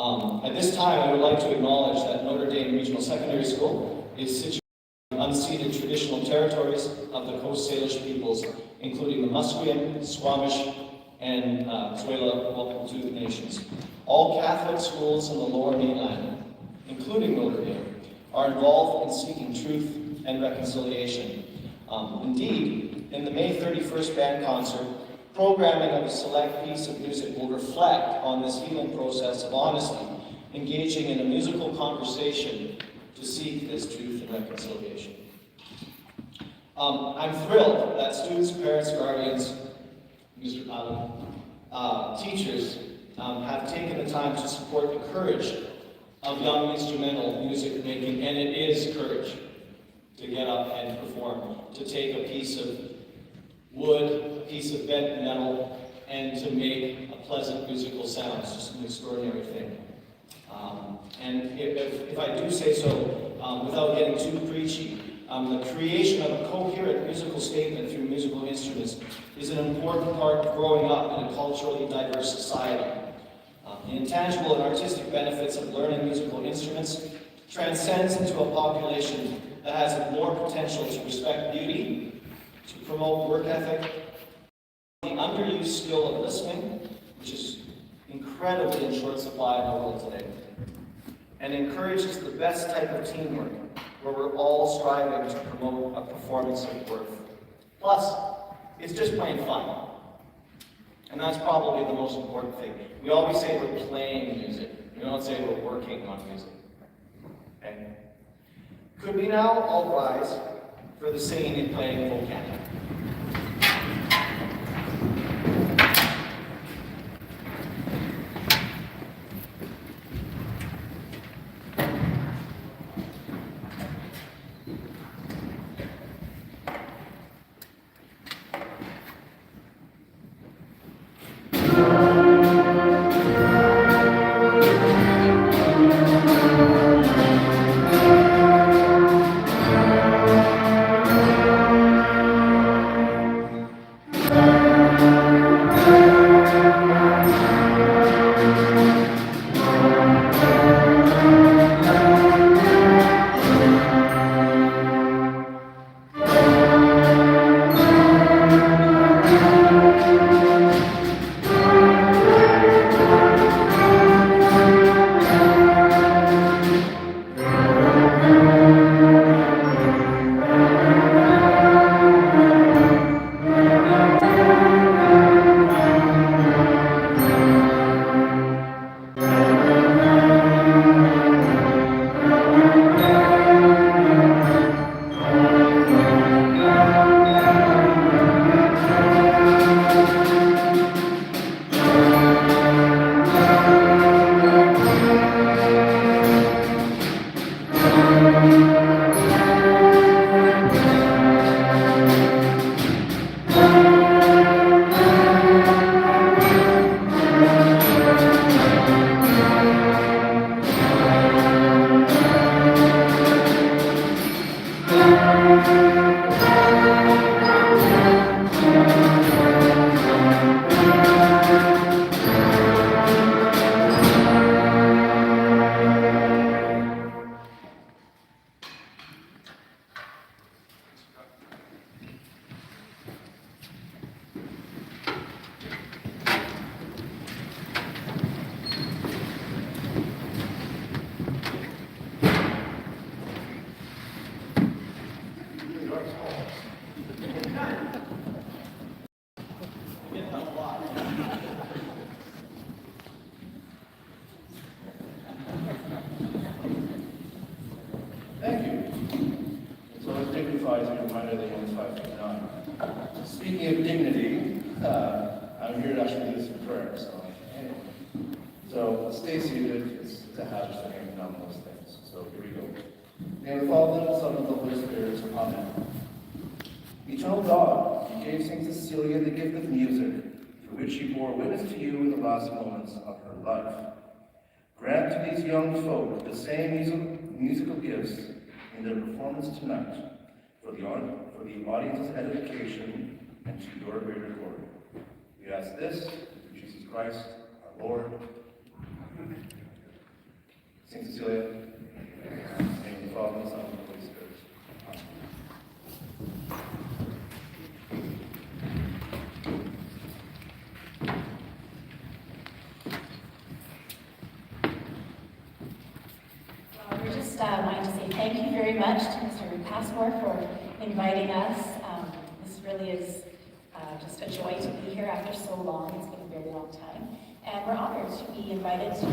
At this time, I would like to acknowledge that Notredame Regional Secondary School is situated in unceded traditional territories of the Coast Salish peoples, including the Musqueam, Squamish, and Tsleil-Waututh nations. All Catholic schools in the Lower Mainland, including Notredame, are involved in seeking truth and reconciliation. Indeed, in the May 31st band concert, programming of a select piece of music will reflect on this healing process of honesty, engaging in a musical conversation to seek this truth and reconciliation. I'm thrilled that students, parents, guardians, Mr. Adam, teachers have taken the time to support the courage of young instrumental music making, and it is courage to get up and perform, to take a piece of wood, a piece of bent metal, and to make a pleasant musical sound. It's just an extraordinary thing. And if I do say so, without getting too preachy, the creation of a coherent musical statement through musical instruments is an important part of growing up in a culturally diverse society. The intangible and artistic benefits of learning musical instruments transcends into a population that has more potential to respect beauty, to promote work ethic, the underused skill of listening, which is incredibly in short supply in the world today, and encourages the best type of teamwork, where we're all striving to promote a performance of worth. Plus, it's just plain fun. And that's probably the most important thing. We always say we're playing music. We don't say we're working on music. Okay? Could we now all rise for the singing and playing full canto? Thank you. It's always dignified to be reminded that you're only 5'9". Speaking of dignity, I'm here to actually do some prayer. So stay seated. It's a hazard to hang down those things. So here we go. In the name of the Father, and the Son, and the Holy Spirit. Amen. Eternal God, you gave Saint Cecilia the gift of music, for which she bore witness to you in the last moments of her life. Grant to these young folk the same musical gifts in their performance tonight, for the audience's edification and to your greater glory. We ask this through Jesus Christ, our Lord. Amen. Cecilia. In the name of the Father, and the Son, and the Holy Spirit. We're just wanting to say thank you very much to Mr. Passmore for inviting us. This really is just a joy to be here after so long. It's been a very long time. And we're honored to be invited to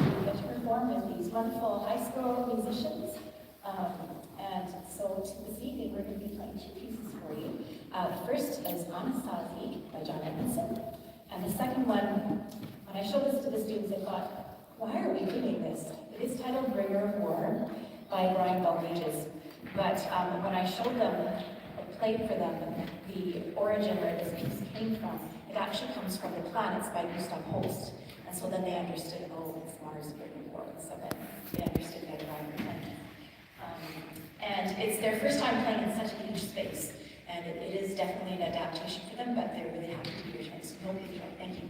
perform with these wonderful high school musicians. And so this evening we're going to be playing two pieces for you. The first is Anastasia by John Edmondson. And the second one, when I showed this to the students, I thought, why are we doing this? It is titled Bringer of War by Brian Belgages. But when I showed them, or played for them, the origin where this piece came from, it actually comes from The Planets by Gustav Holst. And so then they understood, oh, it's Mars Bringer of War. So then they understood better why we're playing it. And it's their first time playing in such a huge space. And it is definitely an adaptation for them, but they're really happy to be here tonight. So we hope you enjoy. Thank you.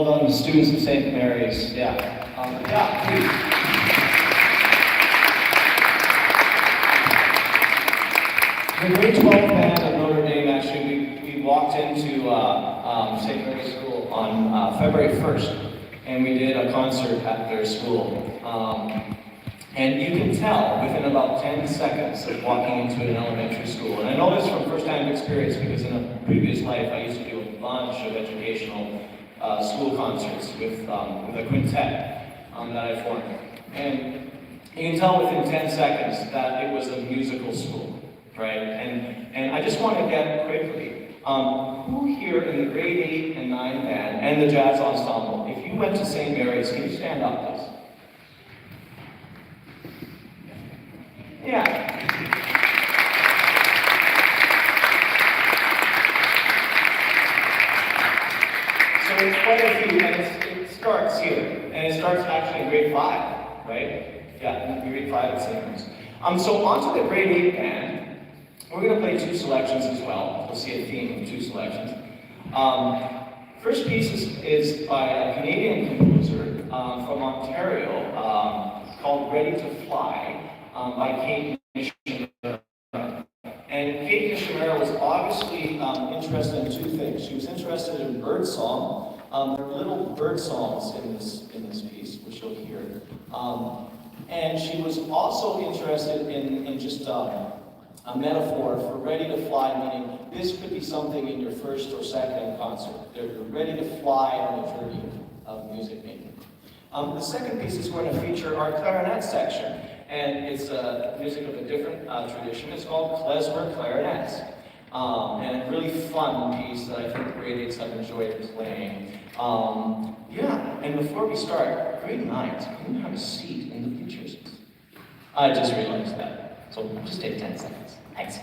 well done, the students of St. Mary's. Yeah. Yeah, please. The grade 12 band of Notredame, actually, we walked into St. Mary's School on February 1st, and we did a concert at their school. And you can tell within about 10 seconds of walking into an elementary school. And I know this from first-hand experience because in a previous life I used to do a bunch of educational school concerts with a quintet that I formed. And you can tell within 10 seconds that it was a musical school, right? And I just want to get quickly, who here in the grade 8 and 9 band and the jazz ensemble, if you went to St. Mary's, can you stand up, please? Yeah. So it's quite a few, and it starts here, and it starts actually in grade 5, right? Yeah, in grade 5 at St. Mary's. So on to the grade 8 band. We're going to play 2 selections as well. We'll see a theme of 2 selections. First piece is by a Canadian composer from Ontario called Ready to Fly by Kate Nishimura. And Kate Nishimura was obviously interested in 2 things. She was interested in birdsong. There are little bird songs in this piece, which you'll hear. And she was also interested in just a metaphor for ready to fly, meaning this could be something in your first or second concert. You're ready to fly on a journey of music making. The second piece is going to feature our clarinet section, and it's music of a different tradition. It's called klezmer clarinets, and a really fun piece that I think grade 8s have enjoyed playing. Yeah, and before we start, grade 9s, can you have a seat in the bleachers? I just realized that, so just take 10 seconds. Thanks.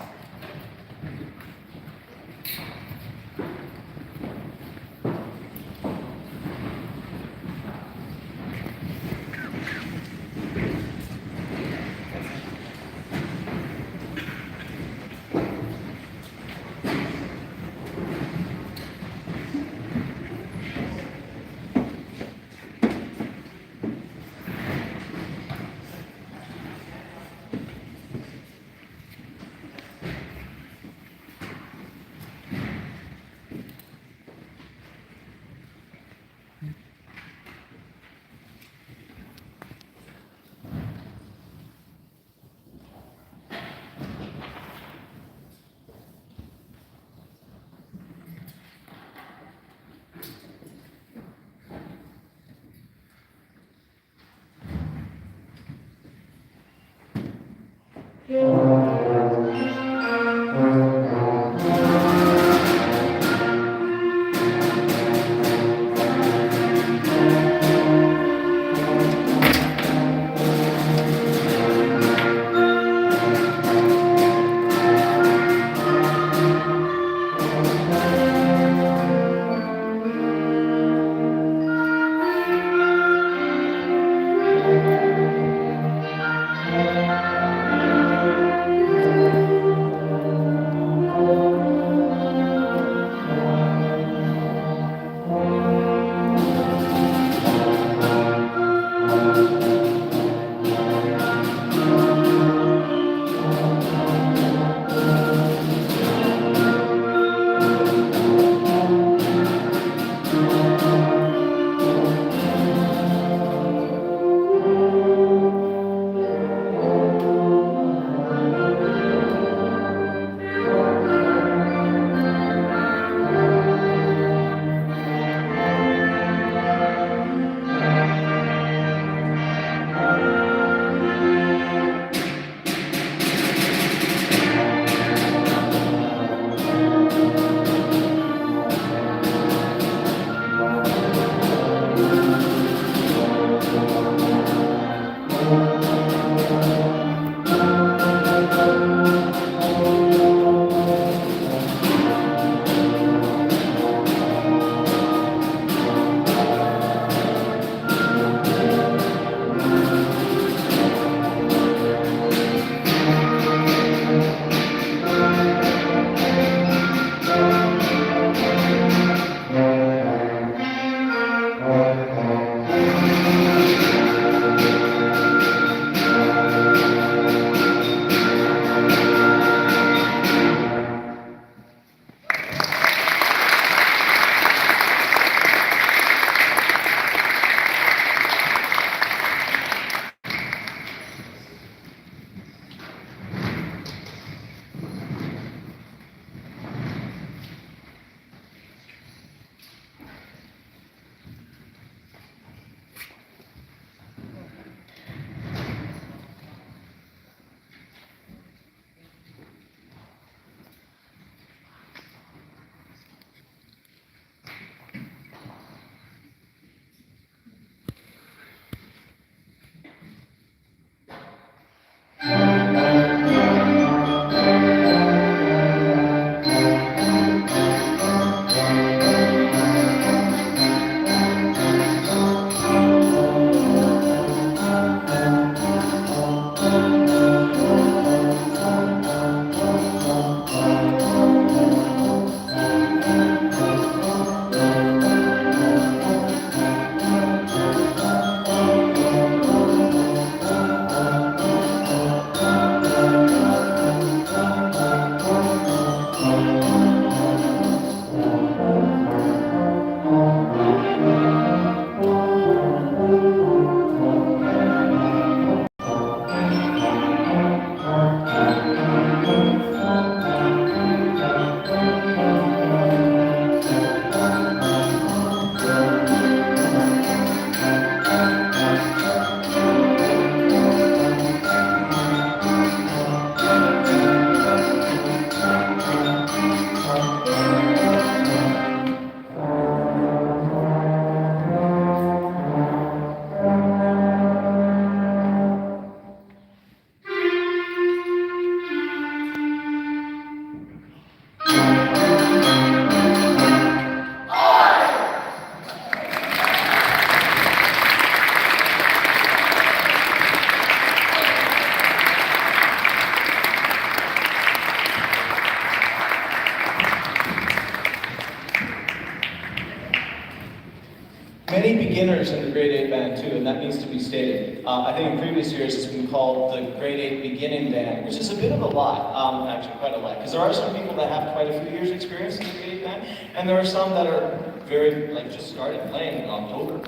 that needs to be stated. I think in previous years it's been called the grade 8 beginning band, which is a bit of a lie, actually quite a lie, because there are some people that have quite a few years experience in the grade 8 band, and there are some that are very, just started playing in October,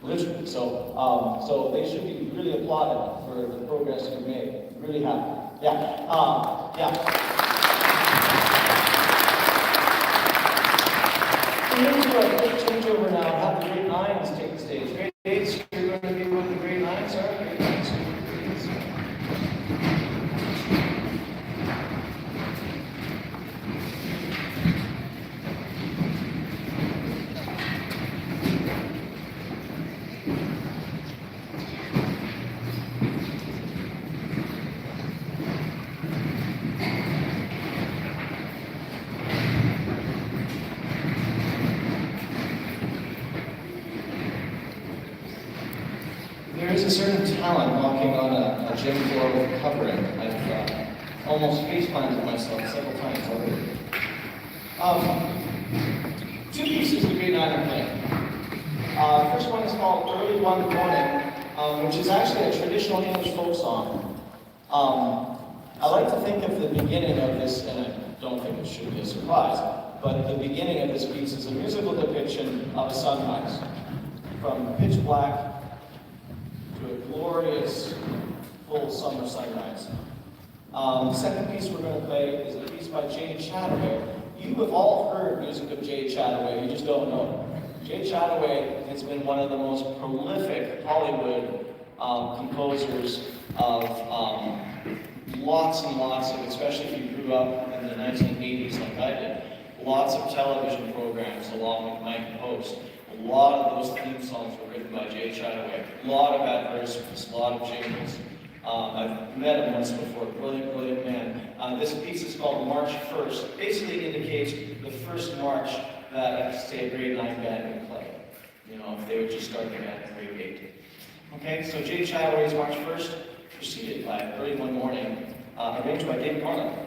literally. So they should be really applauded for the progress you've made. Really happy. Yeah. We're going to do a quick changeover now and have the grade 9s take the stage. Grade 8s, you're going to be with the grade 9s, sorry? Grade 9s. There is a certain talent walking on a gym floor with a covering. I've almost face-planted myself several times already. Two pieces of grade 9 are playing. First one is called Early One Morning, which is actually a traditional English folk song. I like to think of the beginning of this, and I don't think it should be a surprise, but the beginning of this piece is a musical depiction of a sunrise. From pitch black to a glorious, full summer sunrise. The second piece we're going to play is a piece by Jay Chataway. You have all heard music of Jay Chataway, you just don't know. Jay Chataway has been one of the most prolific Hollywood composers of lots and lots of, especially if you grew up in the 1980s like I did, lots of television programs along with Mike Post. A lot of those theme songs were written by Jay Chataway. A lot of advertisements, a lot of jingles. I've met him once before. Brilliant, brilliant man. This piece is called March 1st. Basically indicates the first march that, say, a grade 9 band would play. You know, if they would just start their band in grade 8. Okay, so Jay Chataway's March 1st, preceded by Early One Morning, arranged by Dave Parnell.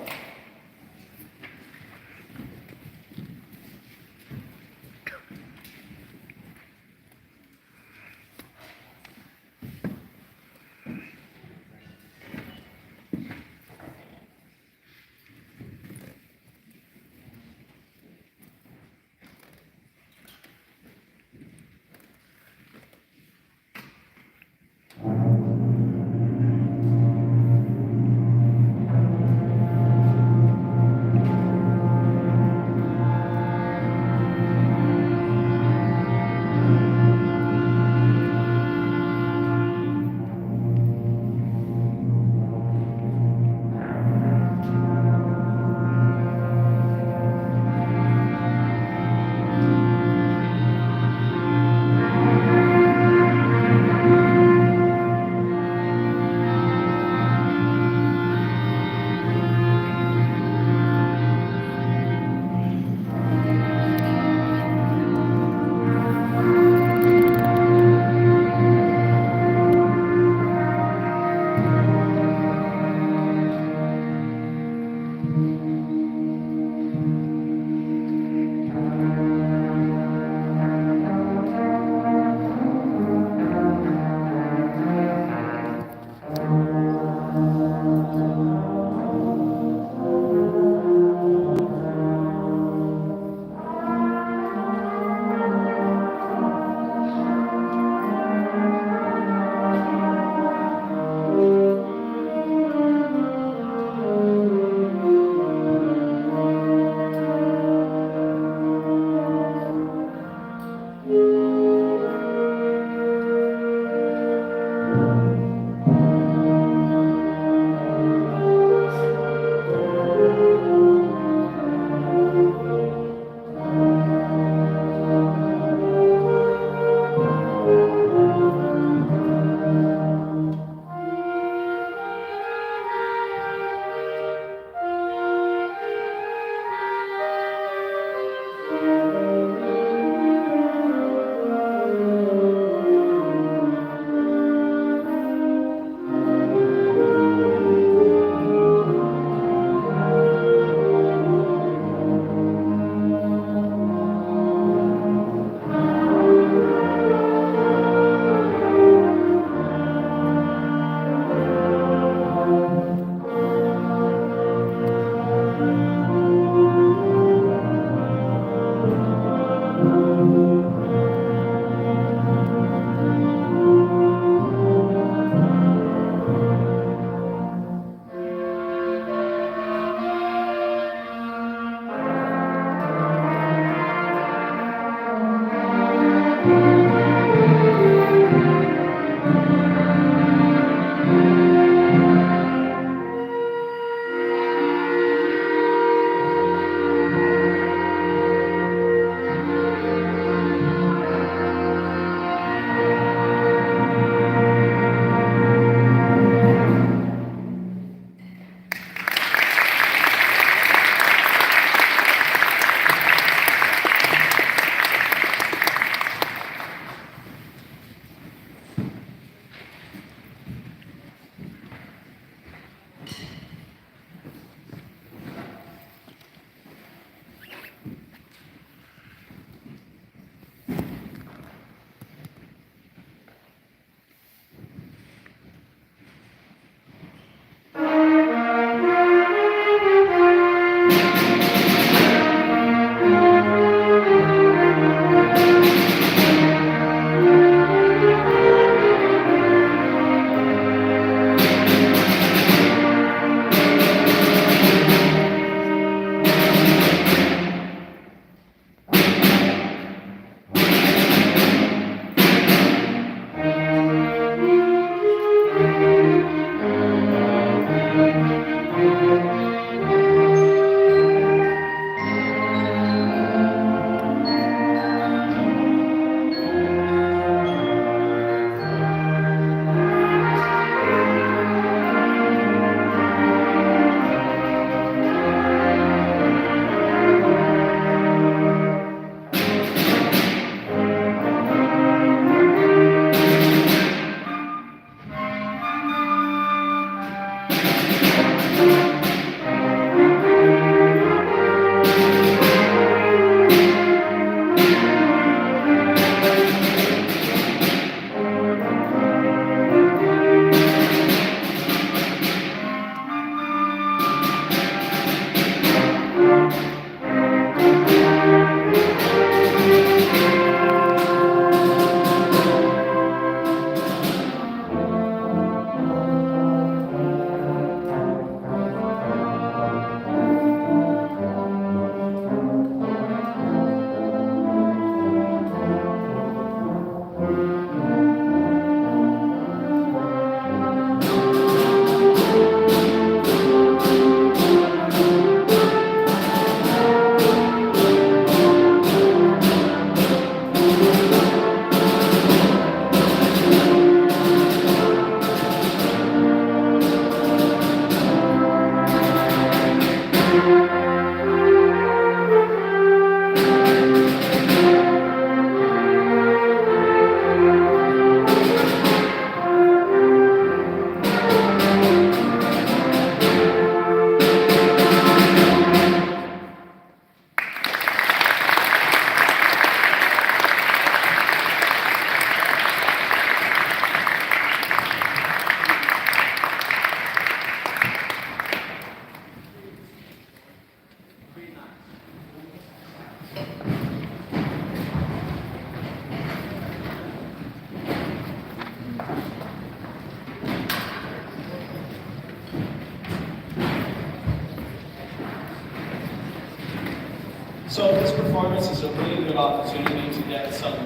So this performance is a really good opportunity to get some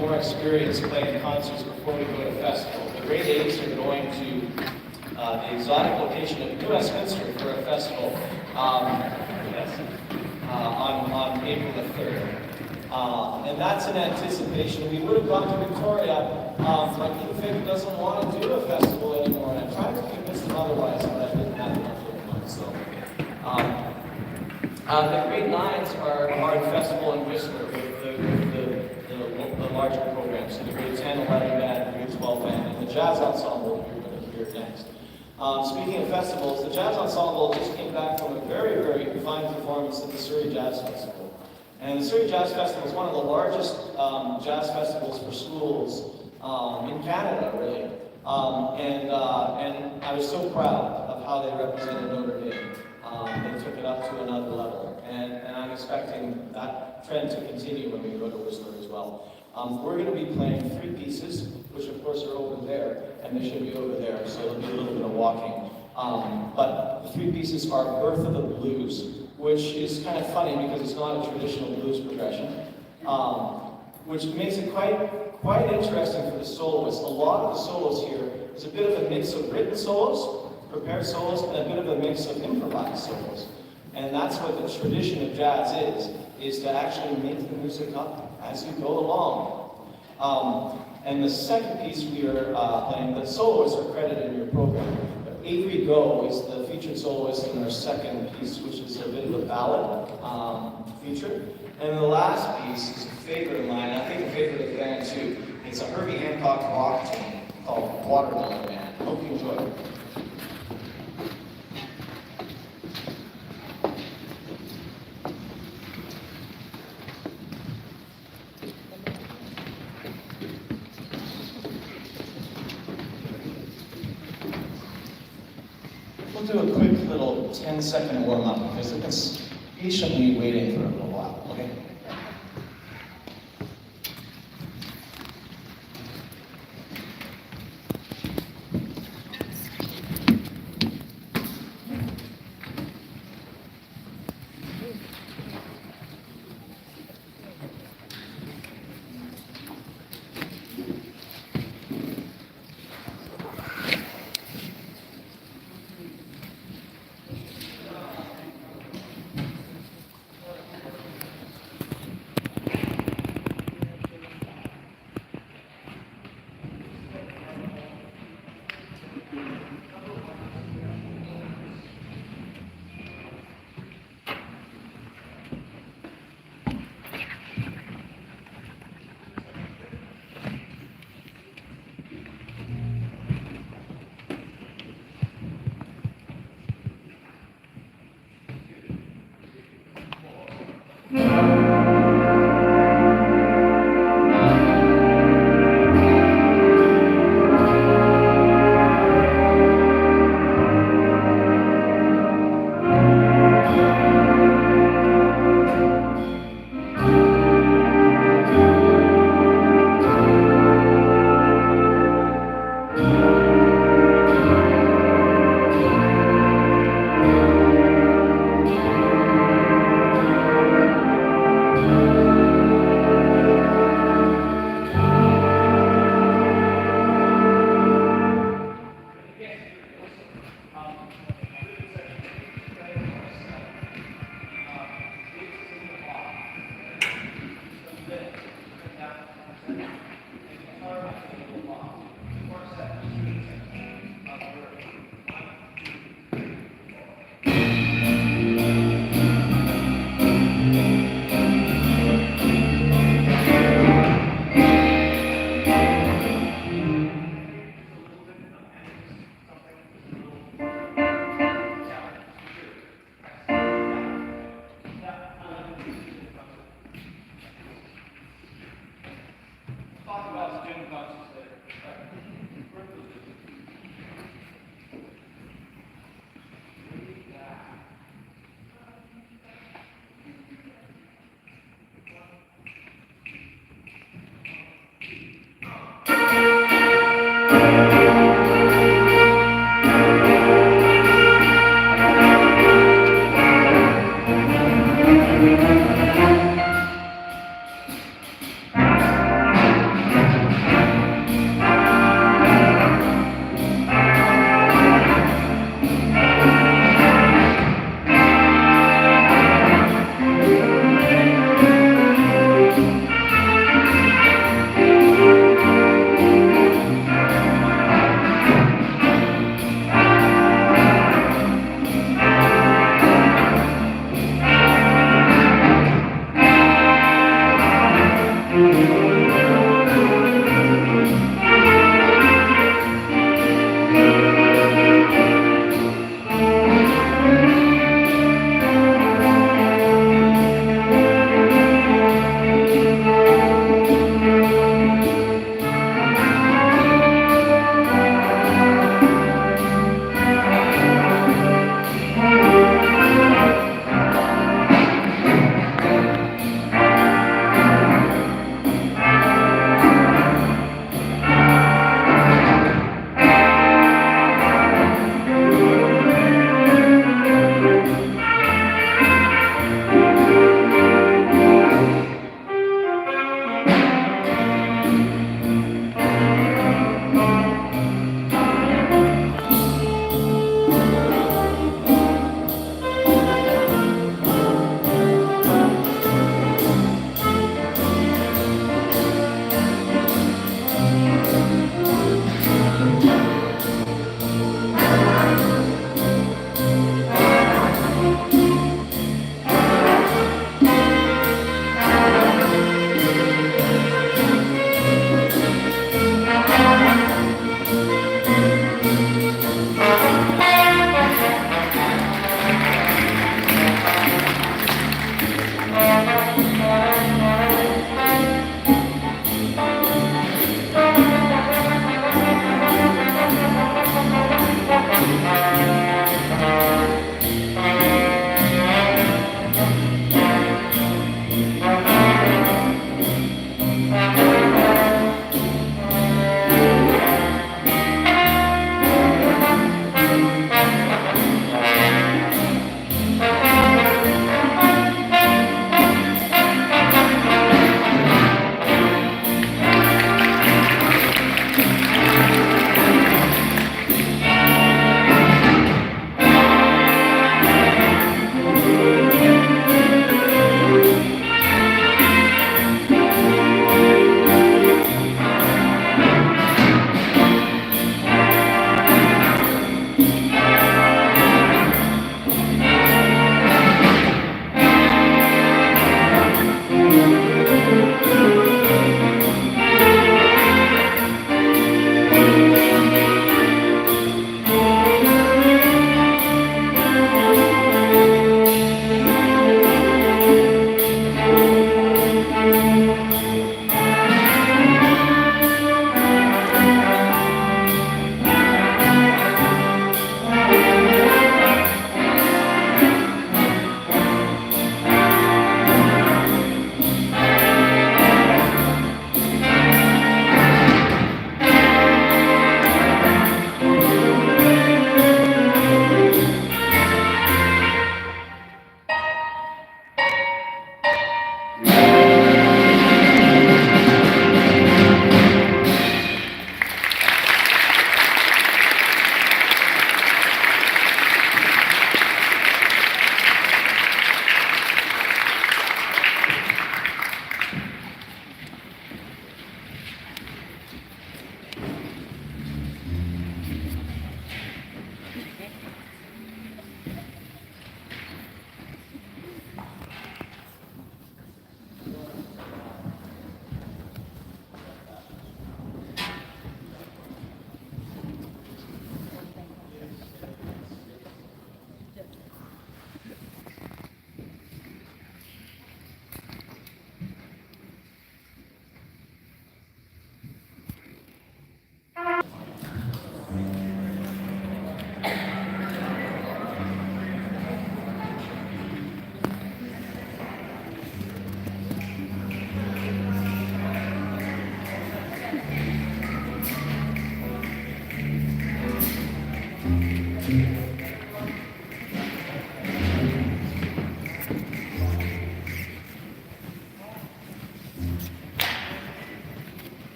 more experience playing concerts before we go to festival. The grade 8s are going to the exotic location of New Westminster for a festival on April the 3rd. And that's in anticipation. We would have gone to Victoria, but Infig doesn't want to do a festival anymore. And I tried to convince them otherwise, but I didn't have enough of them. So, the grade 9s are in festival in Whistler with the larger programs. So the grade 10, 11 band, grade 12 band, and the jazz ensemble you're going to hear next. Speaking of festivals, the jazz ensemble just came back from a very, very fine performance at the Surrey Jazz Festival. And the Surrey Jazz Festival is one of the largest jazz festivals for schools in Canada, really. And I was so proud of how they represented Notredame. They took it up to another level. And I'm expecting that trend to continue when we go to Whistler as well. We're going to be playing 3 pieces, which of course are over there, and they should be over there, so it'll be a little bit of walking. But the 3 pieces are Birth of the Blues, which is kind of funny because it's not a traditional blues progression, which makes it quite interesting for the soloists. A lot of the solos here is a bit of a mix of written solos, prepared solos, and a bit of a mix of improvised solos. And that's what the tradition of jazz is to actually make the music up as you go along. And the second piece we are playing, the soloists are credited in your program. But Avery Go is the featured soloist in our second piece, which is a bit of a ballad feature. And the last piece is a favorite of mine, I think a favorite of the band too. It's a Herbie Hancock rock team called Watermelon Man. Hope you enjoy it. We'll do a quick little 10-second warm-up because they've been patiently waiting for a little while, okay?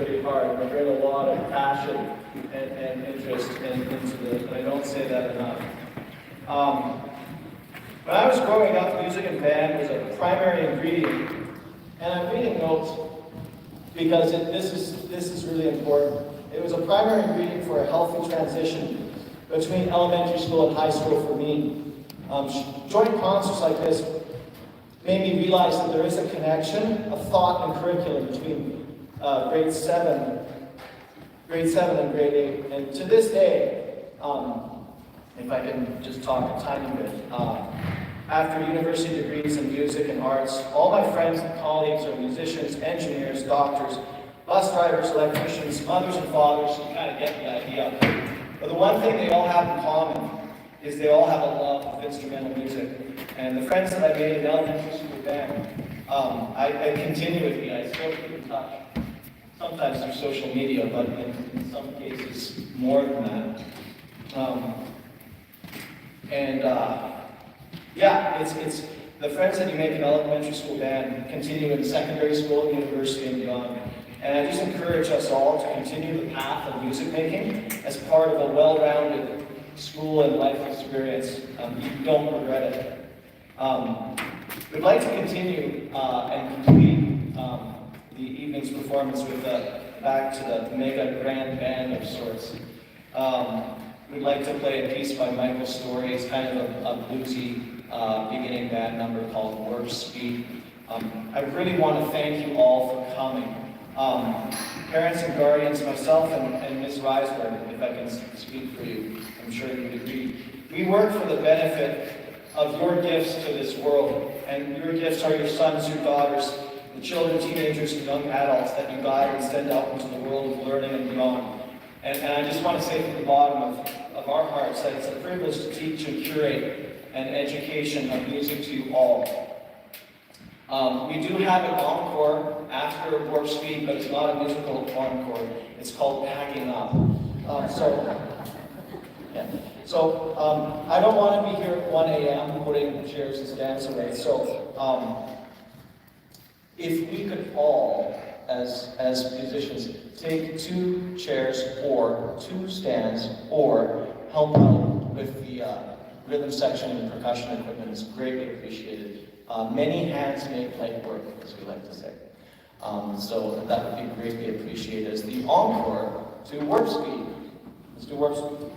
pretty hard. They bring a lot of passion and interest into this, and I don't say that enough. When I was growing up, music and band was a primary ingredient, and I'm reading notes because this is really important. It was a primary ingredient for a healthy transition between elementary school and high school for me. Joint concerts like this made me realize that there is a connection of thought and curriculum between grade 7 and grade 8. And to this day, if I can just talk a tiny bit, after university degrees in music and arts, all my friends and colleagues are musicians, engineers, doctors, bus drivers, electricians, mothers and fathers. You kind of get the idea. But the one thing they all have in common is they all have a love of instrumental music. And the friends that I made in elementary school band, I continue with me. I still keep in touch. Sometimes through social media, but in some cases more than that. Yeah, it's the friends that you make in elementary school band continue in secondary school, university, and beyond. And I just encourage us all to continue the path of music making as part of a well-rounded school and life experience. You don't regret it. We'd like to continue and complete the evening's performance with back to the mega grand band of sorts. We'd like to play a piece by Michael Story. It's kind of a bluesy beginning band number called Warp Speed. I really want to thank you all for coming. Parents and guardians, myself and Ms. Reisberg, if I can speak for you, I'm sure you'd agree. We work for the benefit of your gifts to this world, and your gifts are your sons, your daughters, the children, teenagers, and young adults that you guide and send out into the world of learning and beyond. And I just want to say from the bottom of our hearts that it's a privilege to teach and curate an education of music to you all. We do have an encore after Warp Speed, but it's not a musical encore. It's called Packing Up. I don't want to be here at 1 a.m. putting chairs and stands away. So if we could all, as musicians, take 2 chairs or 2 stands or help out with the rhythm section and percussion equipment is greatly appreciated. Many hands make light work, as we like to say. So that would be greatly appreciated as the encore to Warp Speed. Let's do Warp Speed.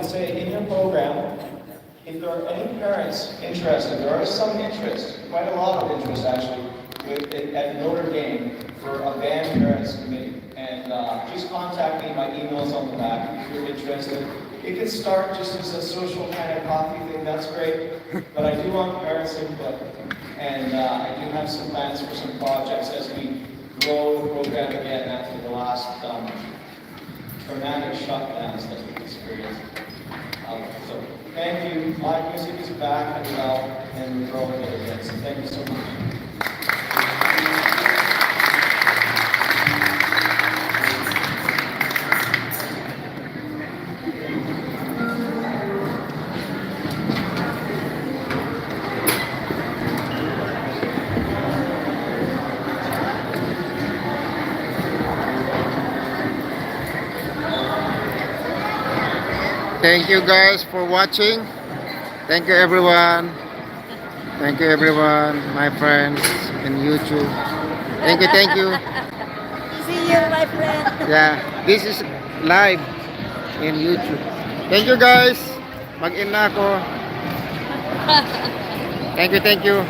say in your program, if there are any parents interested, there are some interest, quite a lot of interest actually, at Notre Dame for a band parents committee. And just contact me, my email's on the back if you're interested. It can start just as a social kind of coffee thing, that's great. But I do want parents' input. And I do have some plans for some projects as we grow the program again after the last traumatic shutdowns that we've experienced. So thank you. Live music is back and well, and we're growing it again. So thank you so much. Thank you guys for watching. Thank you everyone. Thank you everyone, my friends in YouTube. Thank you, thank you. See you, my friend. Yeah, this is live in YouTube. Thank you guys. Mag-in na ako. Thank you, thank you.